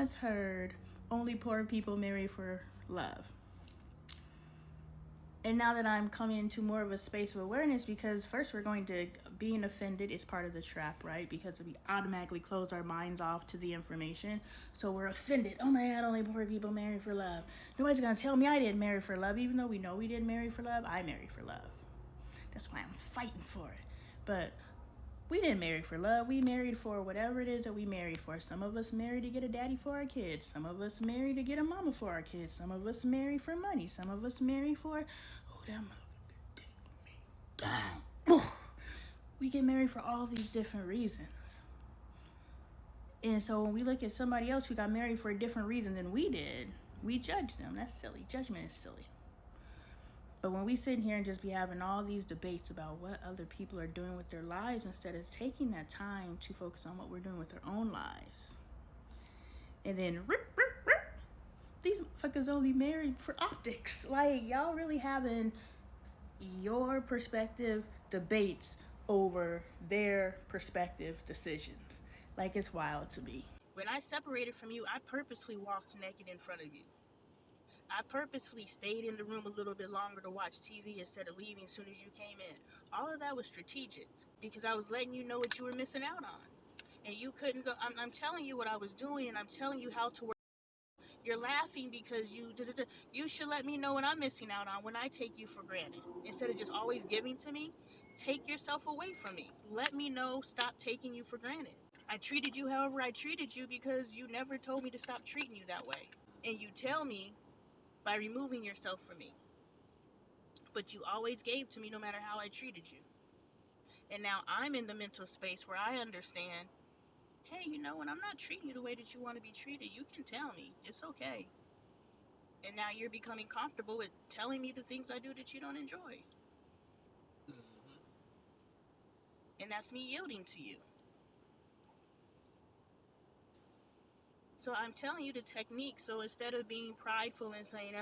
always heard only poor people marry for love. And now that I'm coming into more of a space of awareness, because first we're going to, being offended is part of the trap, right? Because we automatically close our minds off to the information. So we're offended. Oh my God, only poor people marry for love. Nobody's going to tell me I didn't marry for love. Even though we know we didn't marry for love, I married for love. That's why I'm fighting for it. But we didn't marry for love. We married for whatever it is that we married for. Some of us married to get a daddy for our kids. Some of us married to get a mama for our kids. Some of us married for money. Some of us married for, oh, that motherfucker dick me down. We get married for all these different reasons. And so when we look at somebody else who got married for a different reason than we did, we judge them. That's silly. Judgment is silly. But when we sit here and just be having all these debates about what other people are doing with their lives, instead of taking that time to focus on what we're doing with our own lives, and then these motherfuckers only married for optics. Like, y'all really having your perspective debates over their perspective decisions. Like, it's wild to me. When I separated from you, I purposely walked naked in front of you. I purposefully stayed in the room a little bit longer to watch TV instead of leaving as soon as you came in. All of that was strategic because I was letting you know what you were missing out on. And you couldn't go. I'm telling you what I was doing, and I'm telling you how to work. You're laughing because you should let me know what I'm missing out on when I take you for granted. Instead of just always giving to me, take yourself away from me. Let me know, stop taking you for granted. I treated you however I treated you because you never told me to stop treating you that way. And you tell me by removing yourself from me. But you always gave to me no matter how I treated you. And now I'm in the mental space where I understand, hey, you know, when I'm not treating you the way that you want to be treated, you can tell me. It's okay. And now you're becoming comfortable with telling me the things I do that you don't enjoy. And that's me yielding to you. So I'm telling you the technique. So instead of being prideful and saying,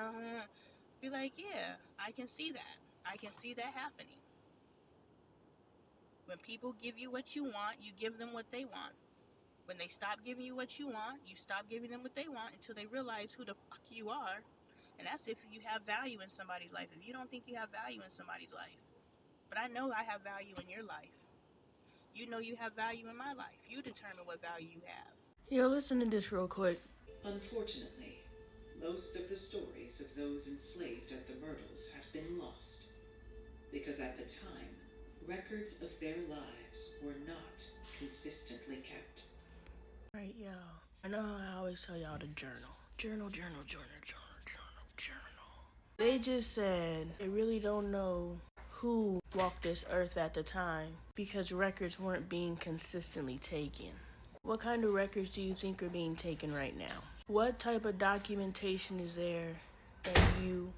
be like, yeah, I can see that. I can see that happening. When people give you what you want, you give them what they want. When they stop giving you what you want, you stop giving them what they want until they realize who the fuck you are. And that's if you have value in somebody's life. If you don't think you have value in somebody's life. But I know I have value in your life. You know you have value in my life. You determine what value you have. Yo, listen to this real quick. Unfortunately, most of the stories of those enslaved at the Myrtles have been lost, because at the time, records of their lives were not consistently kept. Right, y'all. I know I always tell y'all to journal. Journal. They just said they really don't know who walked this earth at the time because records weren't being consistently taken. What kind of records do you think are being taken right now? What type of documentation is there that you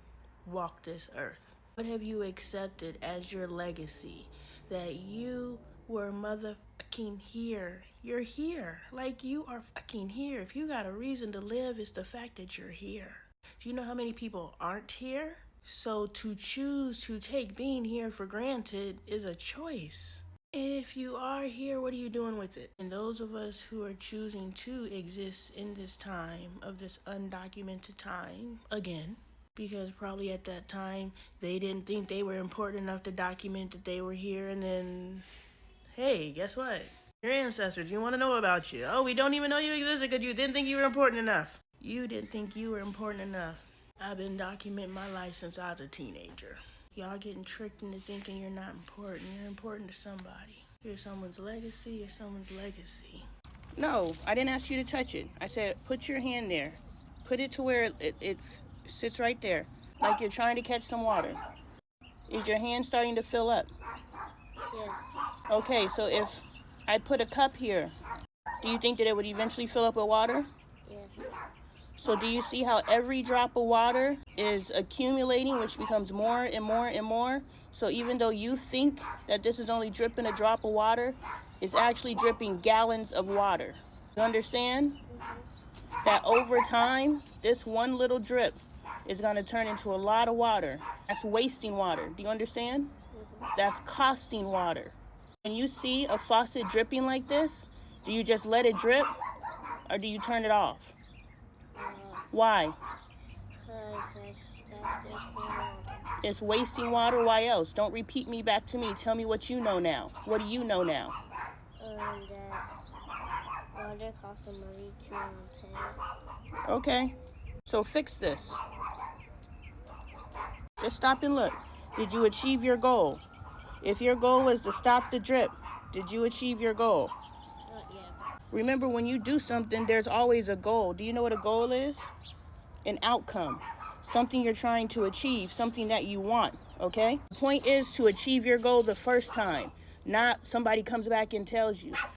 walked this earth? What have you accepted as your legacy? That you were motherfucking here. You're here. Like, you are fucking here. If you got a reason to live, it's the fact that you're here. Do you know how many people aren't here? So to choose to take being here for granted is a choice. And if you are here, what are you doing with it? And those of us who are choosing to exist in this time of this undocumented time, again, because probably at that time they didn't think they were important enough to document that they were here, and then, hey, guess what? Your ancestors, you want to know about you. Oh, we don't even know you existed because you didn't think you were important enough. You didn't think you were important enough. I've been documenting my life since I was a teenager. Y'all getting tricked into thinking you're not important. You're important to somebody. You're someone's legacy. You're someone's legacy. No, I didn't ask you to touch it. I said, put your hand there. Put it to where it sits right there, like you're trying to catch some water. Is your hand starting to fill up? Yes. Okay, so if I put a cup here, do you think that it would eventually fill up with water? Yes. So do you see how every drop of water is accumulating, which becomes more and more and more? So even though you think that this is only dripping a drop of water, it's actually dripping gallons of water. You understand? Mm-hmm. That over time, this one little drip is going to turn into a lot of water. That's wasting water. Do you understand? Mm-hmm. That's costing water. When you see a faucet dripping like this, do you just let it drip or do you turn it off? Why? Because that's wasting water. It's wasting water. Why else? Don't repeat me back to me. Tell me what you know now. What do you know now? That water costs some money to pay. Okay. So fix this. Just stop and look. Did you achieve your goal? If your goal was to stop the drip, did you achieve your goal? Not yet. Remember, when you do something, there's always a goal. Do you know what a goal is? An outcome. Something you're trying to achieve, something that you want, okay? The point is to achieve your goal the first time, not somebody comes back and tells you.